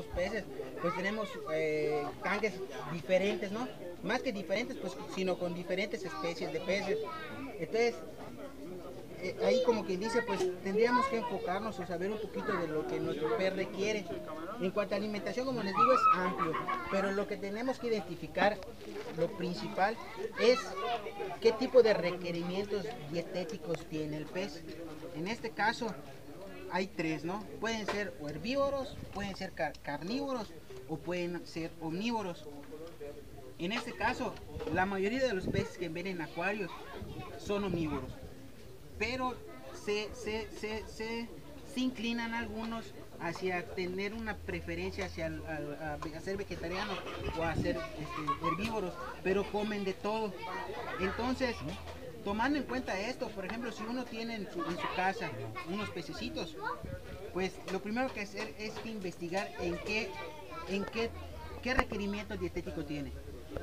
peces, pues tenemos tanques diferentes, ¿no? Más que diferentes, pues, sino con diferentes especies de peces. Entonces, ahí como quien dice, pues tendríamos que enfocarnos o saber un poquito de lo que nuestro pez requiere. En cuanto a alimentación, como les digo, es amplio, pero lo que tenemos que identificar, lo principal, es qué tipo de requerimientos dietéticos tiene el pez. En este caso, hay tres, ¿no? Pueden ser o herbívoros, pueden ser carnívoros o pueden ser omnívoros. En este caso, la mayoría de los peces que ven en acuarios son omnívoros, pero se inclinan algunos hacia tener una preferencia hacia a ser vegetarianos o a ser herbívoros, pero comen de todo. Entonces, tomando en cuenta esto, por ejemplo, si uno tiene en su casa unos pececitos, pues lo primero que hacer es que investigar qué requerimiento dietético tiene.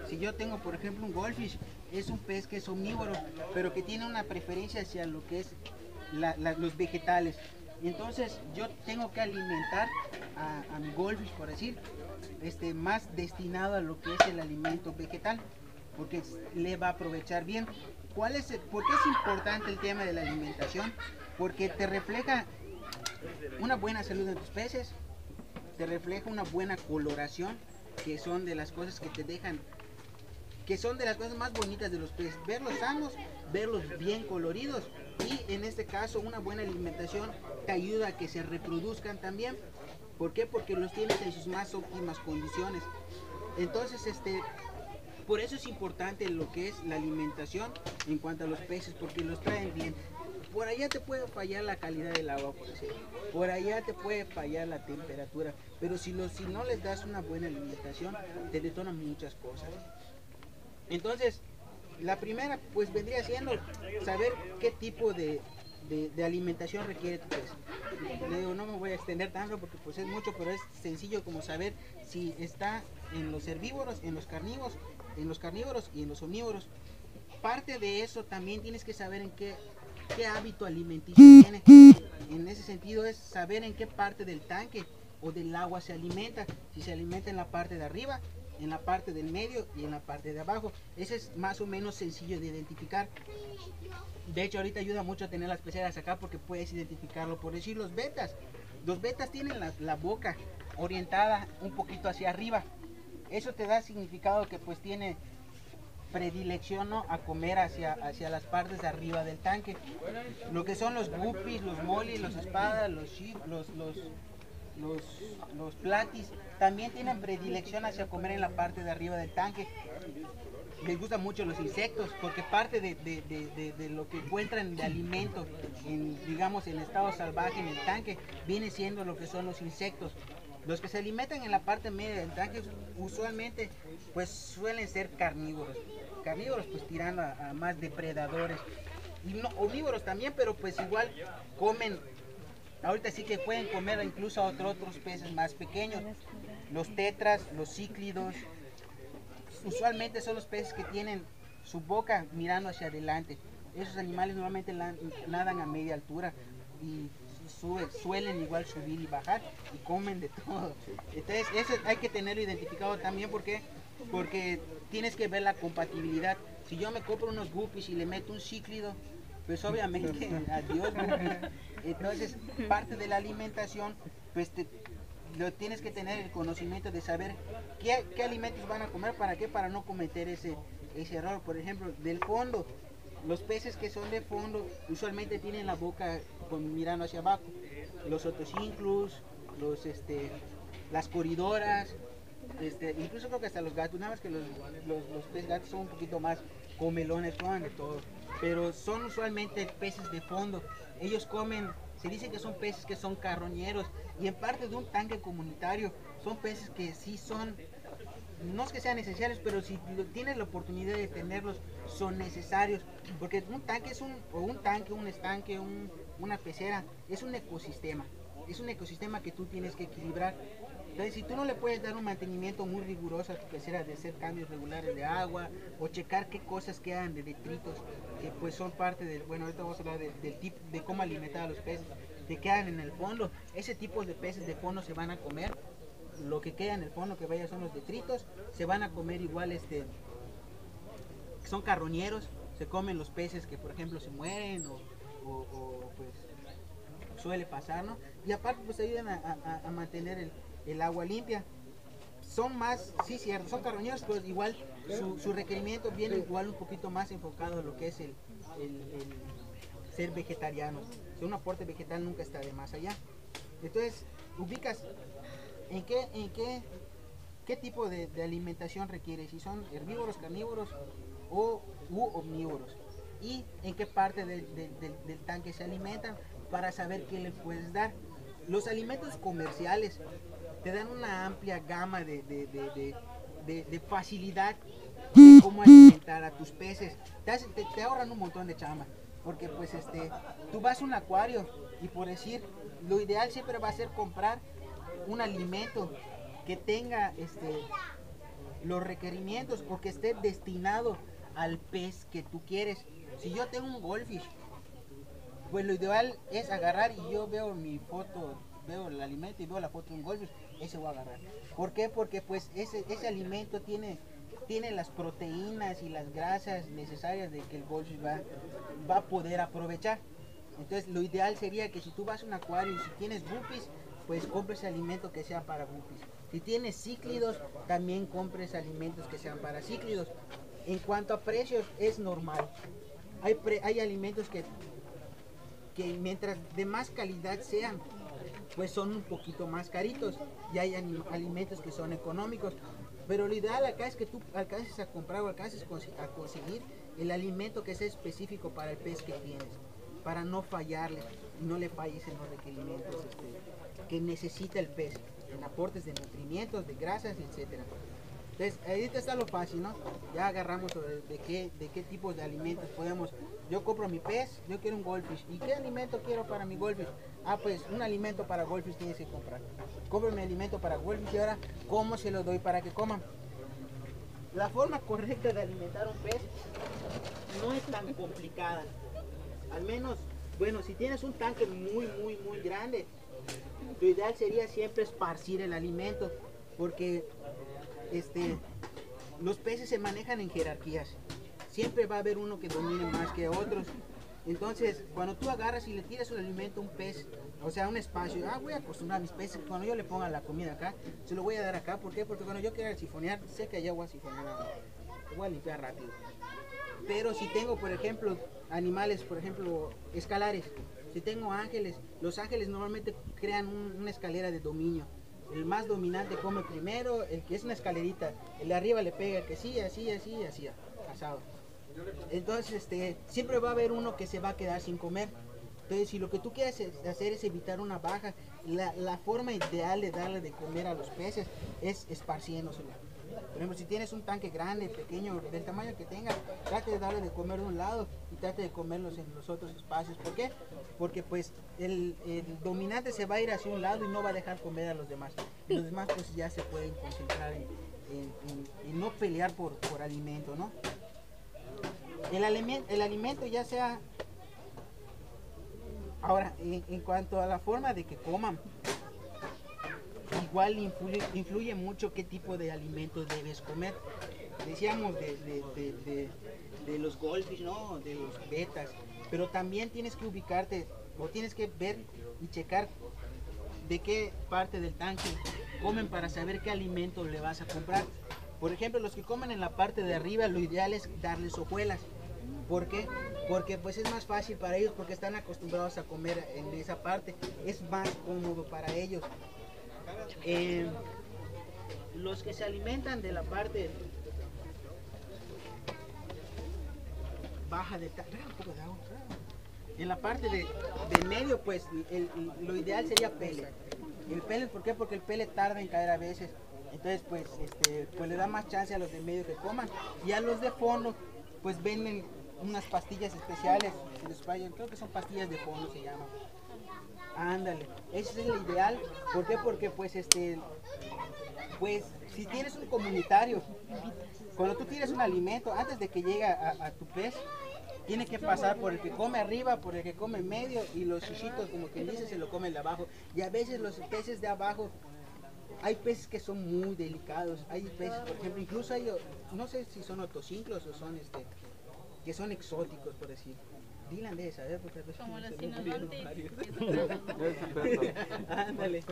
Si yo tengo, por ejemplo, un goldfish, es un pez que es omnívoro, pero que tiene una preferencia hacia lo que es los vegetales. Entonces yo tengo que alimentar a mi goldfish, por decir, más destinado a lo que es el alimento vegetal, porque le va a aprovechar bien. ¿Por qué es importante el tema de la alimentación? Porque te refleja una buena salud de tus peces, te refleja una buena coloración, que son de las cosas que te dejan, que son de las cosas más bonitas de los peces, verlos sanos, verlos bien coloridos, y en este caso una buena alimentación te ayuda a que se reproduzcan también. ¿Por qué? Porque los tienes en sus más óptimas condiciones. Entonces, por eso es importante lo que es la alimentación en cuanto a los peces, porque los traen bien. Por allá te puede fallar la calidad del agua, por ejemplo. Por allá te puede fallar la temperatura, pero si no les das una buena alimentación, te detonan muchas cosas. Entonces, la primera pues vendría siendo saber qué tipo de alimentación requiere tu pez. Le digo, no me voy a extender tanto porque pues es mucho, pero es sencillo como saber si está en los herbívoros, en los carnívoros y en los omnívoros. Parte de eso también tienes que saber en qué hábito alimenticio tiene. En ese sentido es saber en qué parte del tanque o del agua se alimenta. Si se alimenta en la parte de arriba, en la parte del medio y en la parte de abajo. Ese es más o menos sencillo de identificar. De hecho, ahorita ayuda mucho tener las peceras acá porque puedes identificarlo. Por decir, los betas tienen la boca orientada un poquito hacia arriba. Eso te da significado que pues tiene predilección, ¿no?, a comer hacia las partes de arriba del tanque. Lo que son los guppies, los mollies, los espadas, los sheep, los platis, también tienen predilección hacia comer en la parte de arriba del tanque. Les gustan mucho los insectos porque parte de lo que encuentran de alimento digamos en estado salvaje en el tanque viene siendo lo que son los insectos. Los que se alimentan en la parte media del tanque usualmente pues suelen ser carnívoros pues tirando a más depredadores, y no, omnívoros también, pero pues igual comen. Ahorita sí que pueden comer incluso a otros peces más pequeños, los tetras, los cíclidos. Usualmente son los peces que tienen su boca mirando hacia adelante. Esos animales normalmente nadan a media altura y suelen igual subir y bajar y comen de todo. Entonces eso hay que tenerlo identificado también porque tienes que ver la compatibilidad. Si yo me compro unos guppies y le meto un cíclido, pues obviamente adiós. Entonces parte de la alimentación pues lo tienes que tener el conocimiento de saber qué alimentos van a comer, para no cometer ese error. Por ejemplo, del fondo, los peces que son de fondo usualmente tienen la boca mirando hacia abajo. Los otocinclus, las coridoras, incluso creo que hasta los gatos, nada más que los peces gatos son un poquito más comelones, comen de todo, pero son usualmente peces de fondo. Ellos comen, se dice que son peces que son carroñeros, y en parte de un tanque comunitario son peces que sí son, no es que sean esenciales, pero si tienes la oportunidad de tenerlos, son necesarios, porque un tanque un estanque, una pecera, es un ecosistema que tú tienes que equilibrar. Entonces, si tú no le puedes dar un mantenimiento muy riguroso a tu pecera, de hacer cambios regulares de agua o checar qué cosas quedan de detritos, que pues son parte del, bueno, ahorita vamos a hablar del tipo de cómo alimentar a los peces, que quedan en el fondo, ese tipo de peces de fondo se van a comer lo que queda en el fondo que vaya son los detritos, se van a comer igual son carroñeros, se comen los peces que por ejemplo se mueren o pues suele pasar, ¿no? Y aparte pues ayudan a mantener el agua limpia. Son más, sí cierto, son carroñeros, pero igual su requerimiento viene igual un poquito más enfocado a lo que es el ser vegetariano. O sea, un aporte vegetal nunca está de más allá. Entonces, ubicas en qué tipo de alimentación requiere, si son herbívoros, carnívoros u omnívoros, y en qué parte del tanque se alimentan para saber qué le puedes dar. Los alimentos comerciales te dan una amplia gama de facilidad de cómo alimentar a tus peces. Te ahorran un montón de chamba, porque pues tú vas a un acuario y por decir, lo ideal siempre va a ser comprar un alimento que tenga los requerimientos o que esté destinado al pez que tú quieres. Si yo tengo un goldfish, pues lo ideal es agarrar y yo veo mi foto, veo el alimento y veo la foto de un goldfish, ese voy a agarrar. ¿Por qué? Porque pues ese alimento tiene las proteínas y las grasas necesarias de que el goldfish va a poder aprovechar. Entonces lo ideal sería que si tú vas a un acuario y si tienes guppies, pues compres alimento que sea para guppies. Si tienes cíclidos, también compres alimentos que sean para cíclidos. En cuanto a precios, es normal. Hay alimentos que mientras de más calidad sean, pues son un poquito más caritos, y hay alimentos que son económicos, pero lo ideal acá es que tú alcances a comprar o alcances a conseguir el alimento que sea específico para el pez que tienes, para no fallarle y no le falles en los requerimientos que necesita el pez, en aportes de nutrimientos, de grasas, etcétera. Entonces, ahorita está lo fácil, ¿no? Ya agarramos de qué tipos de alimentos podemos. Yo compro mi pez, yo quiero un goldfish. ¿Y qué alimento quiero para mi goldfish? Ah, pues un alimento para goldfish tienes que comprar. Compro mi alimento para goldfish y ahora, ¿cómo se lo doy para que coman? La forma correcta de alimentar un pez no es tan complicada. Al menos, bueno, si tienes un tanque muy grande, lo ideal sería siempre esparcir el alimento, porque los peces se manejan en jerarquías. Siempre va a haber uno que domine más que otros. Entonces, cuando tú agarras y le tiras un alimento a un pez, o sea, un espacio, voy a acostumbrar a mis peces, cuando yo le ponga la comida acá, se lo voy a dar acá. ¿Por qué? Porque cuando yo quiera sifonear, sé que allá voy a sifonear, voy a limpiar rápido. Pero si tengo, por ejemplo, animales, por ejemplo, escalares, si tengo ángeles, los ángeles normalmente crean una escalera de dominio. El más dominante come primero, el que es una escalerita, el de arriba le pega el que sí, así, asado. Entonces, siempre va a haber uno que se va a quedar sin comer. Entonces, si lo que tú quieres hacer es evitar una baja, la forma ideal de darle de comer a los peces es esparciéndoselo. Por ejemplo, si tienes un tanque grande, pequeño, del tamaño que tengas, trate de darle de comer de un lado y trate de comerlos en los otros espacios. ¿Por qué? Porque pues el dominante se va a ir hacia un lado y no va a dejar comer a los demás. Y los demás pues ya se pueden concentrar en no pelear por alimento, ¿no? El alimento ya sea... Ahora, en cuanto a la forma de que coman, igual influye mucho qué tipo de alimentos debes comer. Decíamos de los goldfish, ¿no? De los betas, pero también tienes que ubicarte o tienes que ver y checar de qué parte del tanque comen para saber qué alimento le vas a comprar. Por ejemplo, los que comen en la parte de arriba, lo ideal es darles hojuelas. ¿Por qué? Porque pues es más fácil para ellos, porque están acostumbrados a comer en esa parte, es más cómodo para ellos. Los que se alimentan de la parte baja del tanque, en la parte de medio, pues lo ideal sería pellet. El pellet, ¿por qué? Porque el pellet tarda en caer a veces. Entonces pues le da más chance a los de medio que coman, y a los de fondo pues venden unas pastillas especiales, creo que son pastillas de fondo se llaman. Ándale, ese es el ideal. ¿Por qué? Porque pues pues si tienes un comunitario, cuando tú tienes un alimento, antes de que llegue a tu pez, tiene que pasar por el que come arriba, por el que come en medio, y los chichitos, como quien dice, se lo comen de abajo. Y a veces los peces de abajo hay peces que son muy delicados, hay peces, por ejemplo, incluso hay, no sé si son otocinclos o son que son exóticos, por decir. Dylan debe saber porque a veces Como los se me ocurrieron varios. sinodontes. Ándale,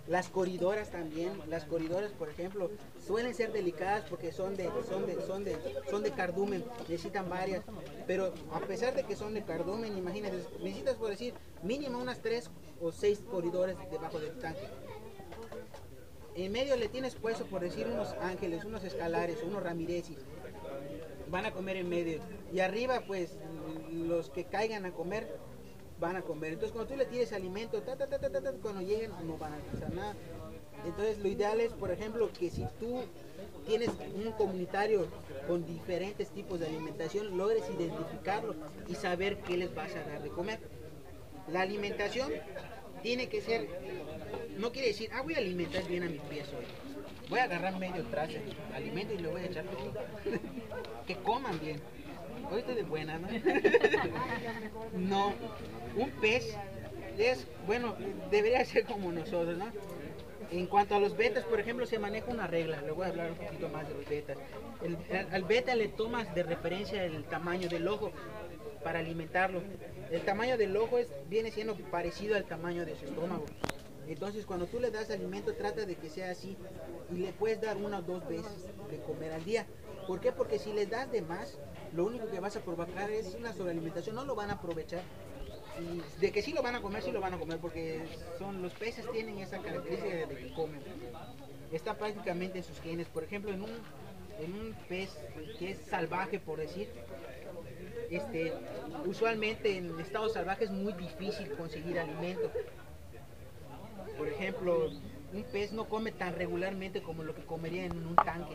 las coridoras también, las coridoras por ejemplo suelen ser delicadas porque son de cardumen, necesitan varias, pero a pesar de que son de cardumen, imagínate, necesitas por decir mínimo unas 3 o 6 coridoras debajo del tanque. En medio le tienes puesto por decir unos ángeles, unos escalares, unos ramirezis, van a comer en medio, y arriba pues los que caigan a comer van a comer. Entonces cuando tú le tires alimento, cuando lleguen no van a alcanzar nada. Entonces lo ideal es, por ejemplo, que si tú tienes un comunitario con diferentes tipos de alimentación, logres identificarlo y saber qué les vas a dar de comer. La alimentación tiene que ser, no quiere decir, voy a alimentar bien a mis pies hoy. Voy a agarrar medio traste de alimento y le voy a echar poquito. Que coman bien. Hoy estoy de buena, ¿no? No, un pez es, bueno, debería ser como nosotros, ¿no? En cuanto a los betas, por ejemplo, se maneja una regla. Le voy a hablar un poquito más de los betas. Al beta le tomas de referencia el tamaño del ojo para alimentarlo. El tamaño del ojo viene siendo parecido al tamaño de su estómago. Entonces cuando tú le das alimento trata de que sea así y le puedes dar 1 o 2 veces de comer al día. ¿Por qué? Porque si les das de más, lo único que vas a provocar es una sobrealimentación, no lo van a aprovechar. Y de que sí lo van a comer, sí lo van a comer, porque los peces tienen esa característica de que comen. Está prácticamente en sus genes. Por ejemplo, en un pez que es salvaje, por decir, usualmente en estado salvaje es muy difícil conseguir alimento. Por ejemplo, un pez no come tan regularmente como lo que comería en un tanque.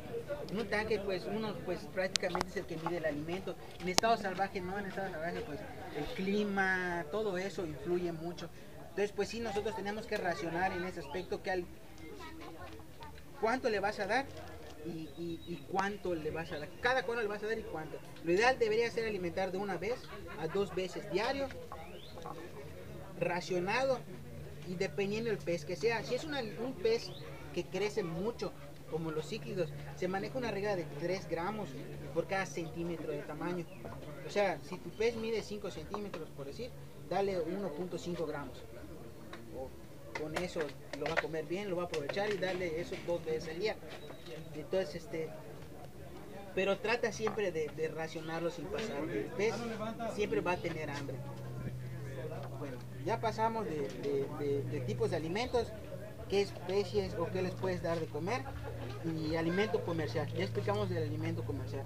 En un tanque, pues, uno pues prácticamente es el que mide el alimento. En estado salvaje no, en estado salvaje pues el clima, todo eso influye mucho. Entonces, pues sí, nosotros tenemos que racionar en ese aspecto que cuánto le vas a dar y cuánto le vas a dar. Cada cuándo le vas a dar y cuánto. Lo ideal debería ser alimentar de 1 vez a 2 veces diario, racionado. Y dependiendo del pez que sea, si es un pez que crece mucho, como los cíclidos, se maneja una regla de 3 gramos por cada centímetro de tamaño. O sea, si tu pez mide 5 centímetros, por decir, dale 1.5 gramos. Con eso lo va a comer bien, lo va a aprovechar y darle eso 2 veces al día. Entonces, pero trata siempre de racionarlo sin pasar. El pez siempre va a tener hambre. Bueno, ya pasamos de tipos de alimentos, qué especies o qué les puedes dar de comer y alimento comercial. Ya explicamos del alimento comercial.